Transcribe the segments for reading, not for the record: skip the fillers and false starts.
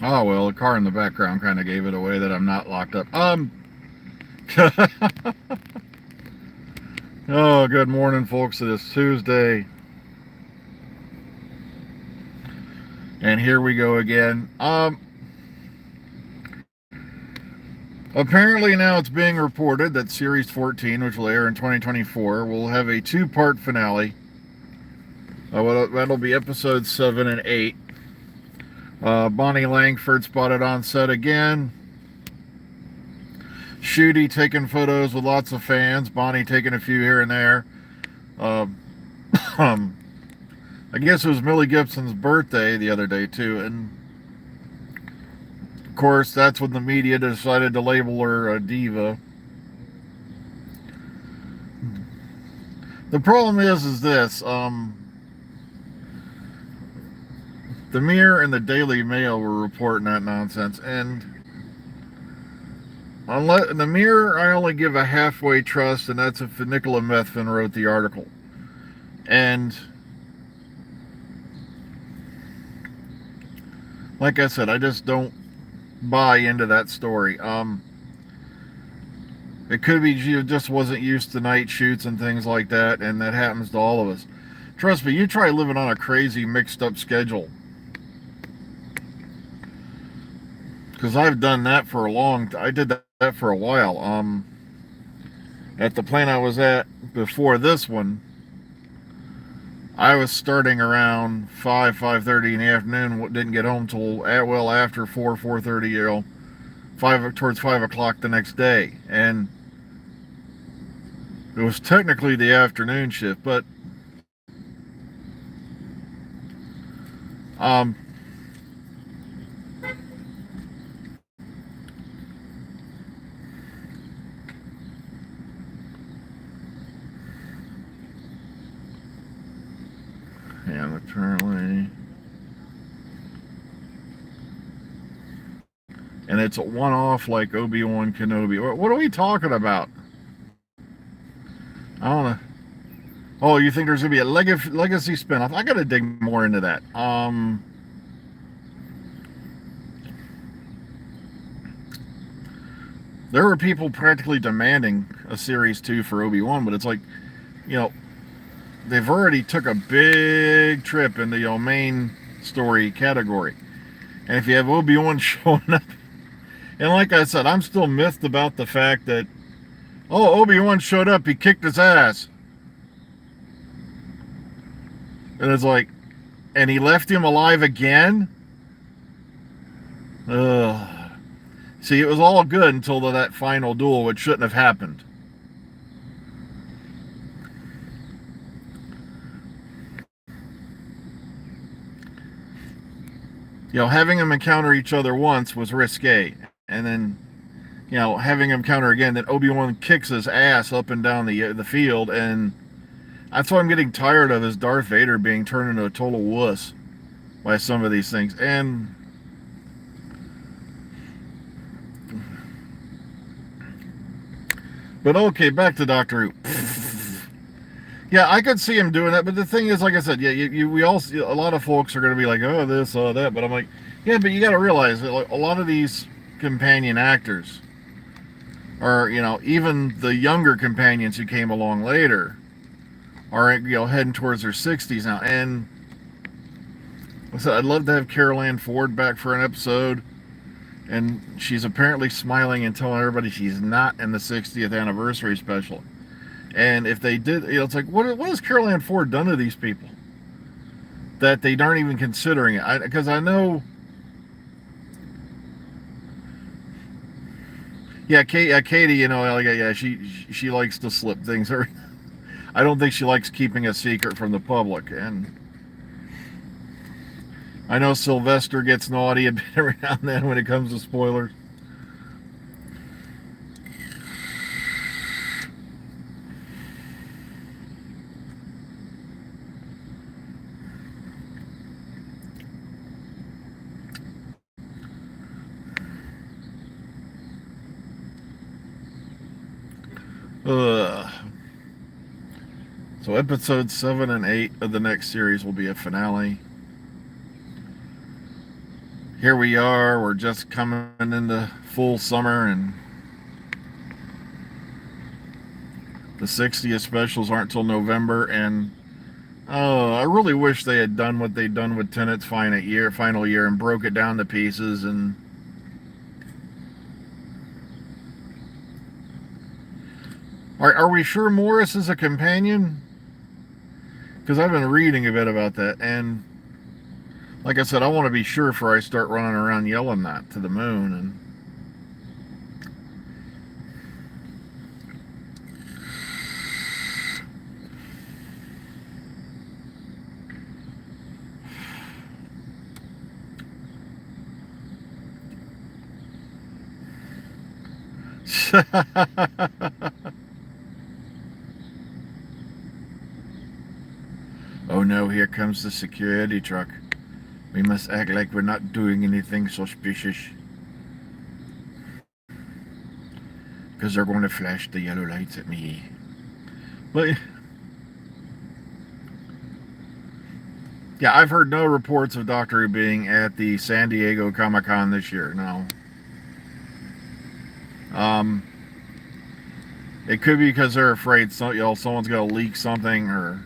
Oh, well, the car in the background kind of gave it away that I'm not locked up. Oh, good morning, folks. It is Tuesday, and here we go again. Apparently now it's being reported that Series 14, which will air in 2024, will have a two-part finale. That'll be episodes 7 and 8. Bonnie Langford spotted on set again. Shooty taking photos with lots of fans. Bonnie taking a few here and there. Uh, um, I guess it was Millie Gibson's birthday the other day too, and of course that's when the media decided to label her a diva. The problem is this: the Mirror and the Daily Mail were reporting that nonsense, and unless the Mirror, I only give a halfway trust, and that's if Nicola Methvin wrote the article. And like I said, I just don't buy into that story. It could be she just wasn't used to night shoots and things like that, and that happens to all of us. Trust me, you try living on a crazy, mixed up schedule. Because I've done that for a I did that for a while. At the plant I was at before this one, I was starting around 5:30 in the afternoon. Didn't get home till well after 4:30. 5 o'clock the next day, and it was technically the afternoon shift, but um, and apparently, and it's a one-off like Obi-Wan Kenobi. What are we talking about? I don't know. Oh, you think there's gonna be a legacy spinoff? I gotta dig more into that. There were people practically demanding a series 2 for Obi-Wan, but it's like, you know, they've already took a big trip in the main story category, and if you have Obi-Wan showing up, and like I said, I'm still miffed about the fact that Obi-Wan showed up, he kicked his ass, and it's like, and he left him alive again. Ugh. See, it was all good until that final duel, which shouldn't have happened. Having them encounter each other once was risque, and then, having them encounter again, that Obi-Wan kicks his ass up and down the field, and that's what I'm getting tired of, is Darth Vader being turned into a total wuss by some of these things. And but okay, back to Doctor Who. Yeah, I could see him doing that, but the thing is, like I said, yeah, we all a lot of folks are going to be like, oh, this, oh, that, but I'm like, yeah, but you got to realize that, like, a lot of these companion actors, or even the younger companions who came along later, are heading towards their 60s now, and so I'd love to have Carol Ann Ford back for an episode, and she's apparently smiling and telling everybody she's not in the 60th anniversary special. And if they did, it's like, what has Carol Ann Ford done to these people that they aren't even considering it? Because I know, yeah, Katie, yeah, she likes to slip things. I don't think she likes keeping a secret from the public, and I know Sylvester gets naughty a bit every now and then when it comes to spoilers. Ugh. So episodes 7 and 8 of the next series will be a finale. here we are. We're just coming into full summer, and the 60th specials aren't till November. And oh, I really wish they had done what they'd done with Tenet's final year, and broke it down to pieces. And are we sure Morris is a companion? Because I've been reading a bit about that, and like I said, I want to be sure before I start running around yelling that to the moon. And oh no, here comes the security truck. We must act like we're not doing anything suspicious, because they're going to flash the yellow lights at me. But yeah, I've heard no reports of Doctor Who being at the San Diego Comic-Con this year. No. It could be because they're afraid someone's going to leak something, or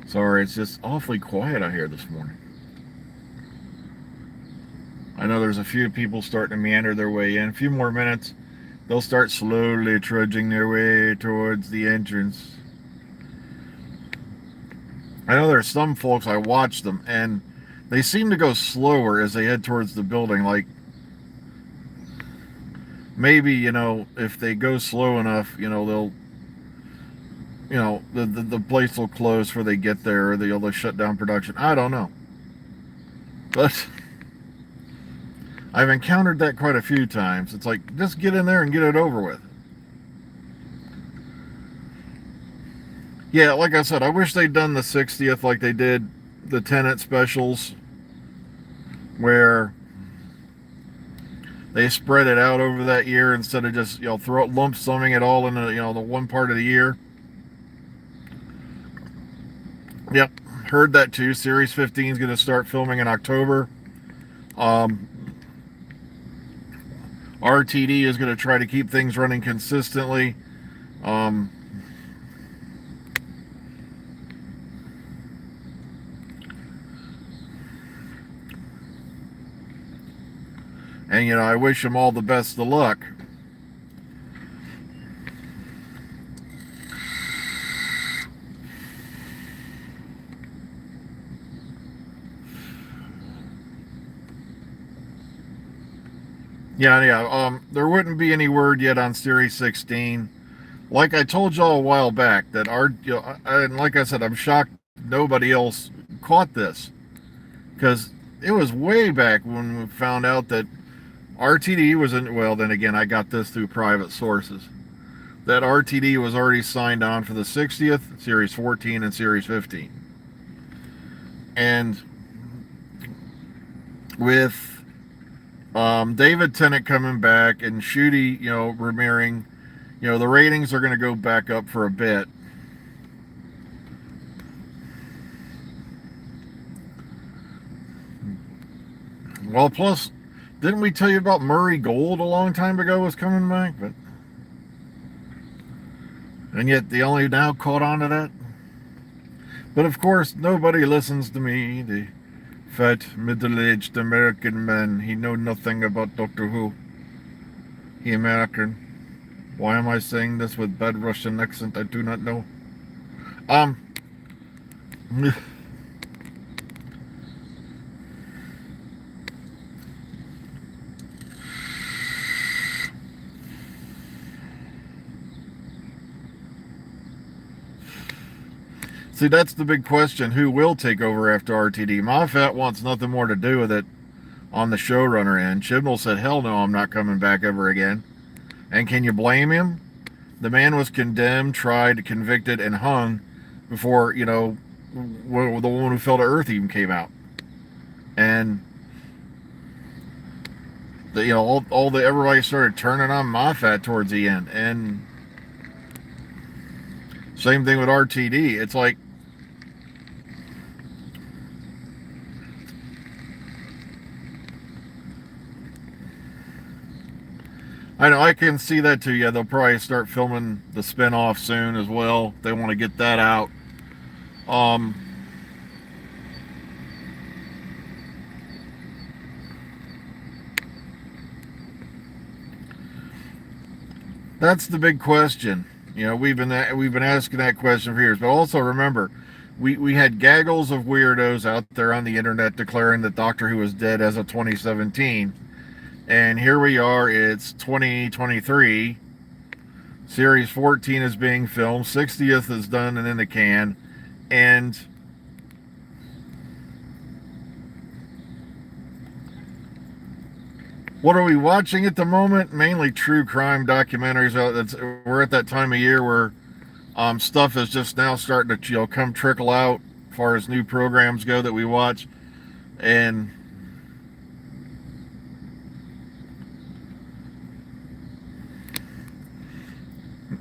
sorry, it's just awfully quiet out here this morning. I know there's a few people starting to meander their way in. A few more minutes, they'll start slowly trudging their way towards the entrance. I know there's some folks, I watch them, and they seem to go slower as they head towards the building. Like, maybe, if they go slow enough, they'll, the place will close before they get there, or they'll shut down production. I don't know. But I've encountered that quite a few times. It's like, just get in there and get it over with. Yeah, like I said, I wish they'd done the 60th like they did the Tenet specials, where they spread it out over that year instead of just lump summing it all into the one part of the year. Yep, heard that too. Series 15 is going to start filming in October. RTD is going to try to keep things running consistently. And I wish them all the best of luck. Yeah. There wouldn't be any word yet on Series 16. Like I told y'all a while back, that and like I said, I'm shocked nobody else caught this, because it was way back when we found out that RTD was in. Well, then again, I got this through private sources. That RTD was already signed on for the 60th, Series 14, and Series 15. And with David Tennant coming back and Ncuti, premiering, the ratings are going to go back up for a bit. Well, plus, didn't we tell you about Murray Gold a long time ago was coming back? And yet they only now caught on to that. But of course, nobody listens to me, the fat, middle-aged American man. He know nothing about Doctor Who. He American. Why am I saying this with bad Russian accent? I do not know. See, that's the big question. Who will take over after RTD? Moffat wants nothing more to do with it on the showrunner end. Chibnall said, hell no, I'm not coming back ever again. And can you blame him? The man was condemned, tried, convicted, and hung before, the woman who fell to earth even came out. And everybody started turning on Moffat towards the end. And same thing with RTD. It's like, I know, I can see that too. Yeah, they'll probably start filming the spin-off soon as well. They want to get that out. That's the big question. We've been asking that question for years. But also remember, we had gaggles of weirdos out there on the internet declaring that Doctor Who was dead as of 2017. And here we are, it's 2023. Series 14 is being filmed. 60th is done and in the can. And what are we watching at the moment? Mainly true crime documentaries. We're at that time of year where stuff is just now starting to come trickle out as far as new programs go that we watch. And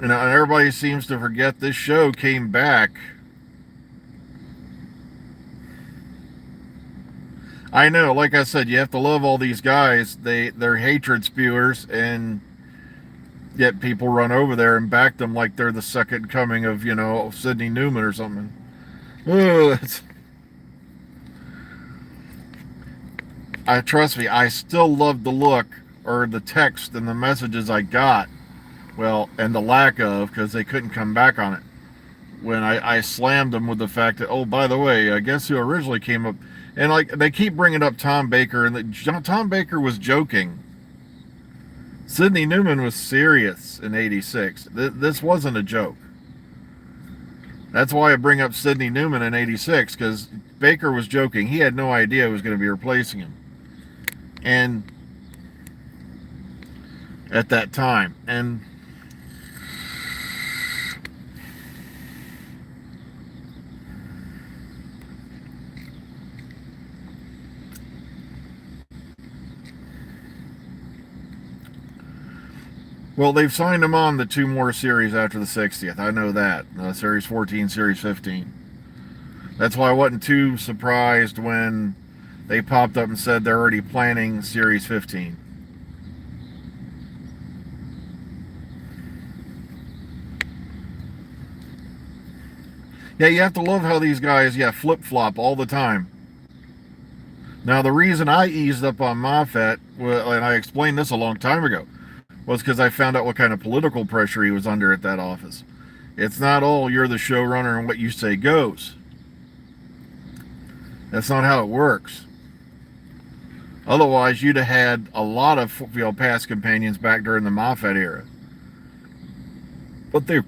everybody seems to forget this show came back. I know, like I said, you have to love all these guys. They're hatred spewers, and yet people run over there and back them like they're the second coming of, Sidney Newman or something. Trust me, I still love the look or the text and the messages I got. Well, and the lack of, because they couldn't come back on it. When I slammed them with the fact that, oh, by the way, I guess who originally came up, and they keep bringing up Tom Baker, and Tom Baker was joking. Sidney Newman was serious in '86. This wasn't a joke. That's why I bring up Sidney Newman in '86, because Baker was joking. He had no idea who was going to be replacing him. And at that time. And well, they've signed him on the 2 more series after the 60th. I know that. Series 14, Series 15. That's why I wasn't too surprised when they popped up and said they're already planning Series 15. Yeah, you have to love how these guys, flip-flop all the time. Now, the reason I eased up on Moffat, and I explained this a long time ago, was because I found out what kind of political pressure he was under at that office. It's not all you're the showrunner and what you say goes. That's not how it works. Otherwise, you'd have had a lot of past companions back during the Moffat era. But they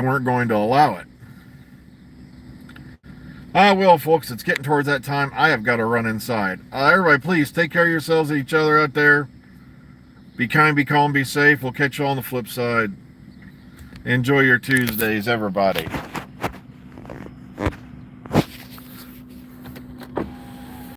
weren't going to allow it. Well, folks, it's getting towards that time. I have got to run inside. Everybody, please take care of yourselves and each other out there. Be kind, be calm, be safe. We'll catch you on the flip side. Enjoy your Tuesdays, everybody.